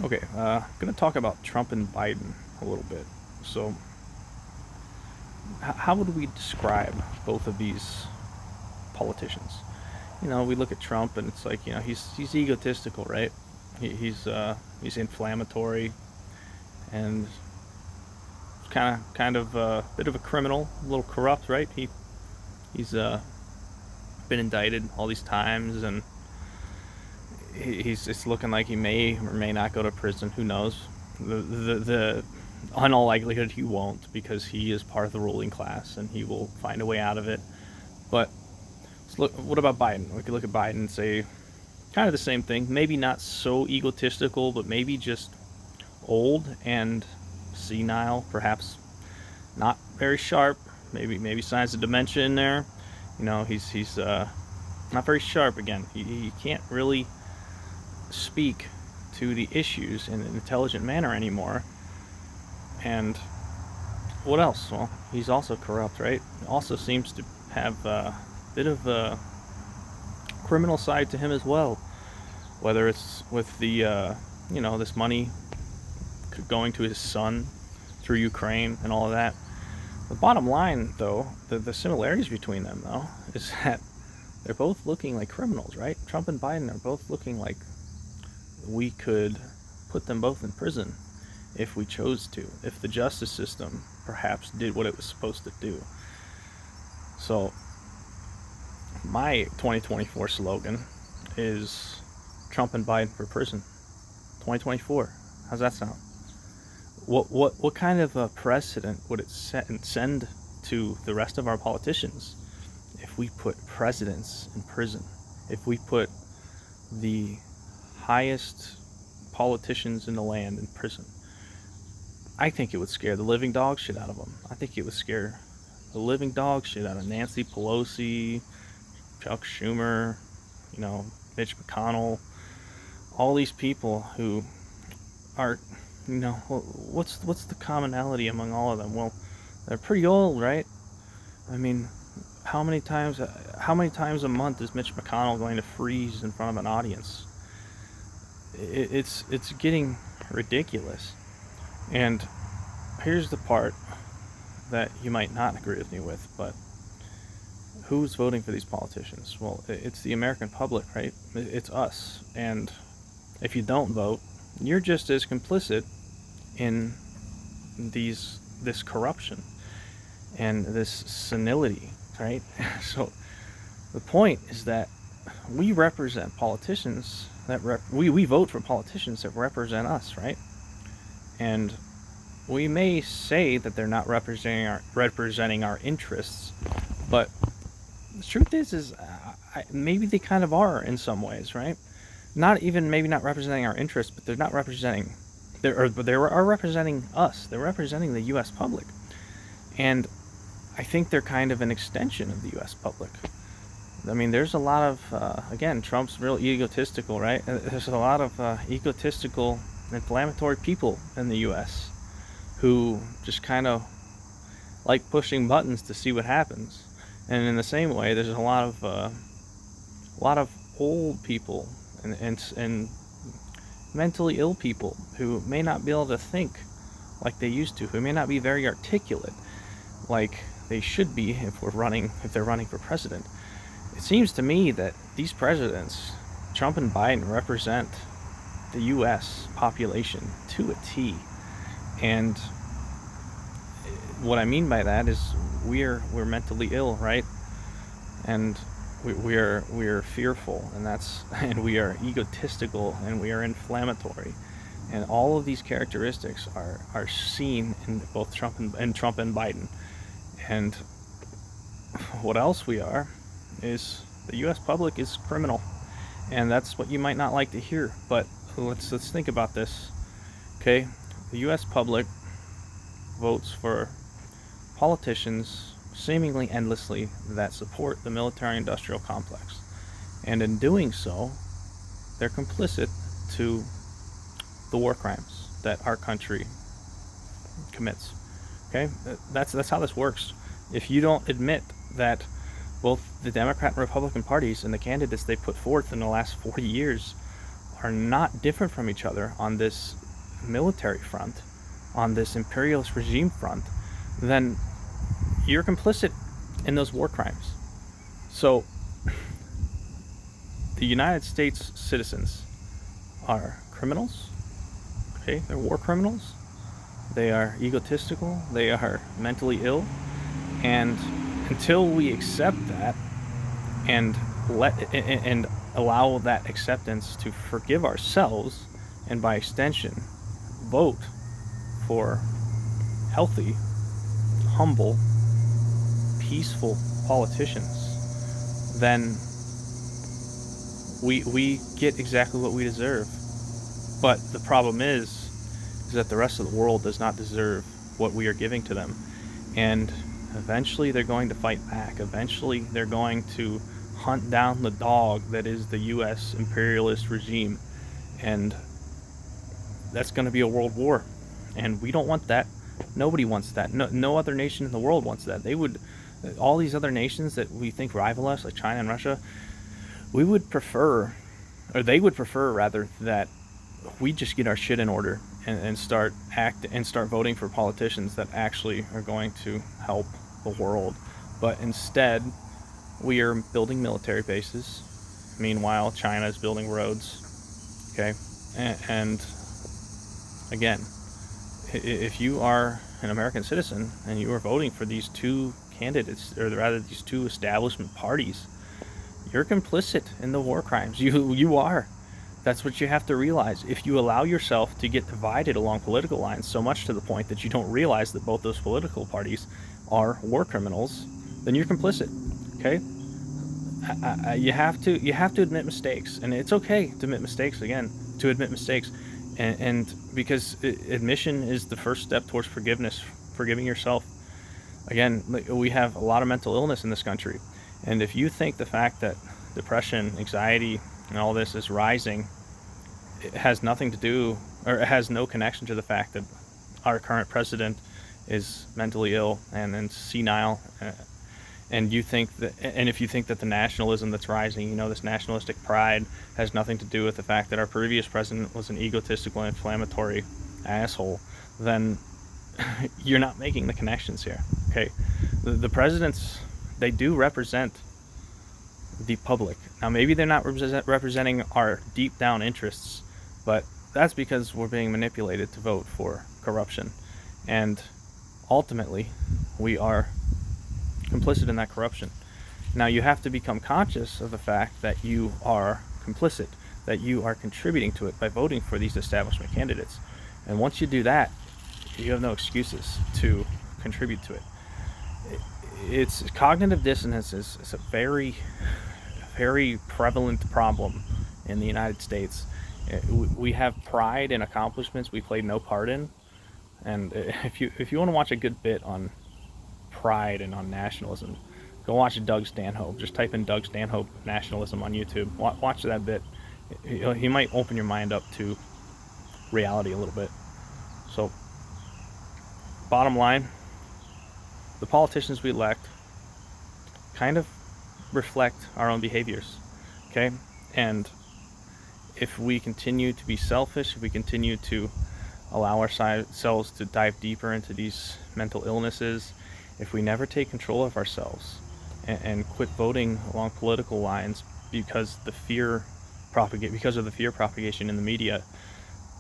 Okay, gonna talk about Trump and Biden a little bit. So, how would we describe both of these politicians? We look at Trump, and it's like he's egotistical, right? He's inflammatory, and kind of a bit of a criminal, a little corrupt, right? He's been indicted all these times, and it's looking like he may or may not go to prison. Who knows? The in all likelihood he won't, because he is part of the ruling class and he will find a way out of it. But let's look. What about Biden? We could look at Biden and say kind of the same thing. Maybe not so egotistical, but maybe just old and senile, perhaps not very sharp. Maybe signs of dementia in there. He's not very sharp. Again, he can't really speak to the issues in an intelligent manner anymore. And what else? Well, he's also corrupt, right? Also seems to have a bit of a criminal side to him as well. Whether it's with the this money going to his son through Ukraine and all of that. The bottom line, though, the similarities between them, though, is that they're both looking like criminals, right? Trump and Biden are both looking like we could put them both in prison if we chose to, if the justice system perhaps did what it was supposed to do. So my 2024 slogan is Trump and Biden for prison. 2024. How's that sound? What kind of a precedent would it set and send to the rest of our politicians if we put presidents in prison? If we put the highest politicians in the land in prison? I think it would scare the living dog shit out of them. I think it would scare the living dog shit out of Nancy Pelosi, Chuck Schumer, Mitch McConnell, all these people who are, what's the commonality among all of them? Well, they're pretty old, right? I mean, how many times a month is Mitch McConnell going to freeze in front of an audience? It's getting ridiculous. And here's the part that you might not agree with me with, but who's voting for these politicians? Well, it's the American public, right? It's us. And if you don't vote, you're just as complicit in this corruption and this senility, right? So the point is that we represent politicians we vote for politicians that represent us, right? And we may say that they're not representing our interests, but the truth is maybe they kind of are in some ways, right? Maybe not representing our interests, but they're not representing. They are representing us. They're representing the U.S. public, and I think they're kind of an extension of the U.S. public. I mean, there's a lot of again, Trump's real egotistical, right? There's a lot of egotistical, inflammatory people in the U.S. who just kind of like pushing buttons to see what happens. And in the same way, there's a lot of old people and mentally ill people who may not be able to think like they used to, who may not be very articulate like they should be if they're running for president. It seems to me that these presidents, Trump and Biden, represent the U.S. population to a T. And what I mean by that is we're mentally ill, right? And we're fearful, and we are egotistical, and we are inflammatory, and all of these characteristics are seen in both Trump and Biden. And what else we are is the U.S. public is criminal, and that's what you might not like to hear. But let's think about this, okay? The U.S. public votes for politicians seemingly endlessly that support the military-industrial complex, and in doing so, they're complicit to the war crimes that our country commits. Okay, that's how this works. If you don't admit that both the Democrat and Republican parties and the candidates they put forth in the last 40 years are not different from each other on this military front, on this imperialist regime front, then you're complicit in those war crimes. So the United States citizens are criminals, okay? They're war criminals. They are egotistical. They are mentally ill. And until we accept that and allow that acceptance to forgive ourselves, and by extension vote for healthy, humble, peaceful politicians, then we get exactly what we deserve. But the problem is that the rest of the world does not deserve what we are giving to them, and eventually they're going to fight back. Eventually they're going to hunt down the dog that is the US imperialist regime, and that's going to be a world war, and we don't want that. Nobody wants that. No other nation in the world wants that. All these other nations that we think rival us, like China and Russia, they would prefer rather, that we just get our shit in order and start voting for politicians that actually are going to help the world. But instead, we are building military bases. Meanwhile, China is building roads. Okay, and again, if you are an American citizen and you are voting for these two candidates, or rather these two establishment parties, you're complicit in the war crimes. You are. That's what you have to realize. If you allow yourself to get divided along political lines so much to the point that you don't realize that both those political parties are war criminals, then you're complicit. Okay? You have to admit mistakes, and it's okay to admit mistakes. And because admission is the first step towards forgiveness, forgiving yourself. Again, we have a lot of mental illness in this country, and if you think the fact that depression, anxiety, and all this is rising, it has nothing to do, or it has no connection to the fact that our current president is mentally ill and senile, and if you think that the nationalism that's rising, this nationalistic pride, has nothing to do with the fact that our previous president was an egotistical, inflammatory asshole, then you're not making the connections here. Okay, the presidents, they do represent the public. Now, maybe they're not representing our deep down interests, but that's because we're being manipulated to vote for corruption, and ultimately we are complicit in that corruption. Now, you have to become conscious of the fact that you are complicit, that you are contributing to it by voting for these establishment candidates, and once you do that, you have no excuses to contribute to it. It's cognitive dissonance is a very, very prevalent problem in the United States. We have pride in accomplishments we played no part in, and if you want to watch a good bit on pride and on nationalism, go watch Doug Stanhope. Just type in Doug Stanhope nationalism on YouTube. Watch that bit. He might open your mind up to reality a little bit. So, bottom line, the politicians we elect kind of reflect our own behaviors, okay? And if we continue to be selfish, if we continue to allow ourselves to dive deeper into these mental illnesses, if we never take control of ourselves and quit voting along political lines because of the fear propagation in the media,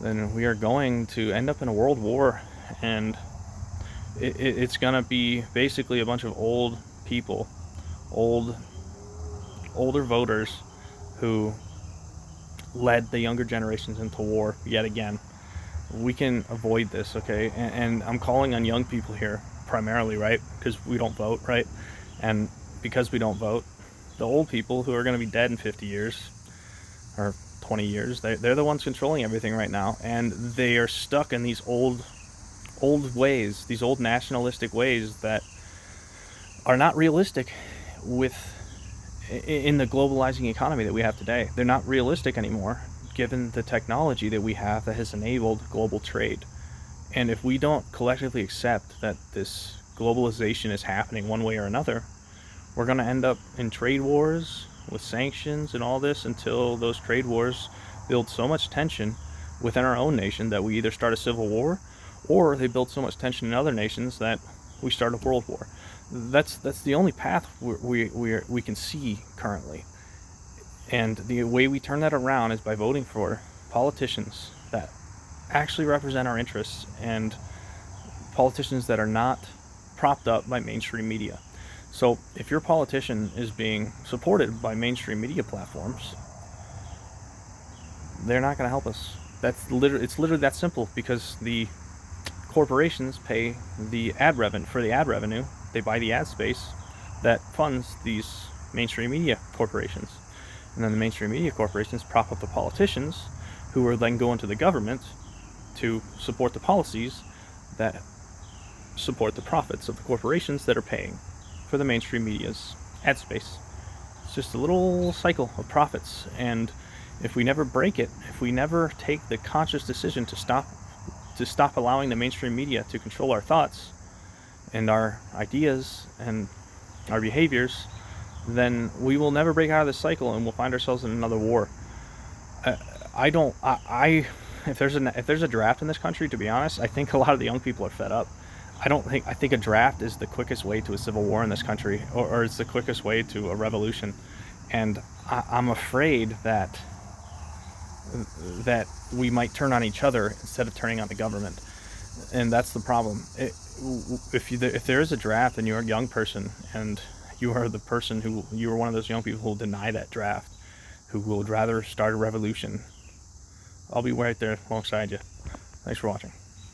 then we are going to end up in a world war, and it's going to be basically a bunch of old people, older voters who led the younger generations into war yet again. We can avoid this, okay? And I'm calling on young people here primarily, right? Because we don't vote, right? And because we don't vote, the old people who are going to be dead in 50 years or 20 years, they're the ones controlling everything right now, and they are stuck in these old ways, these old nationalistic ways that are not realistic in the globalizing economy that we have today. They're not realistic anymore, given the technology that we have that has enabled global trade. And if we don't collectively accept that this globalization is happening one way or another, we're going to end up in trade wars with sanctions and all this until those trade wars build so much tension within our own nation that we either start a civil war, or they build so much tension in other nations that we start a world war. That's the only path we can see currently. And the way we turn that around is by voting for politicians that actually represent our interests, and politicians that are not propped up by mainstream media. So if your politician is being supported by mainstream media platforms, they're not going to help us. It's literally that simple, because the corporations pay the ad revenue. For the ad revenue, they buy the ad space that funds these mainstream media corporations. And then the mainstream media corporations prop up the politicians, who are then going to the government to support the policies that support the profits of the corporations that are paying for the mainstream media's ad space. It's just a little cycle of profits, and if we never break it, if we never take the conscious decision to stop allowing the mainstream media to control our thoughts and our ideas and our behaviors, then we will never break out of this cycle, and we'll find ourselves in another war. If there's a draft in this country, to be honest, I think a lot of the young people are fed up. I think a draft is the quickest way to a civil war in this country, or it's the quickest way to a revolution. And I'm afraid that we might turn on each other instead of turning on the government. And that's the problem. If there is a draft and you're a young person, and you are one of those young people who will deny that draft, who would rather start a revolution, I'll be right there alongside you. Thanks for watching.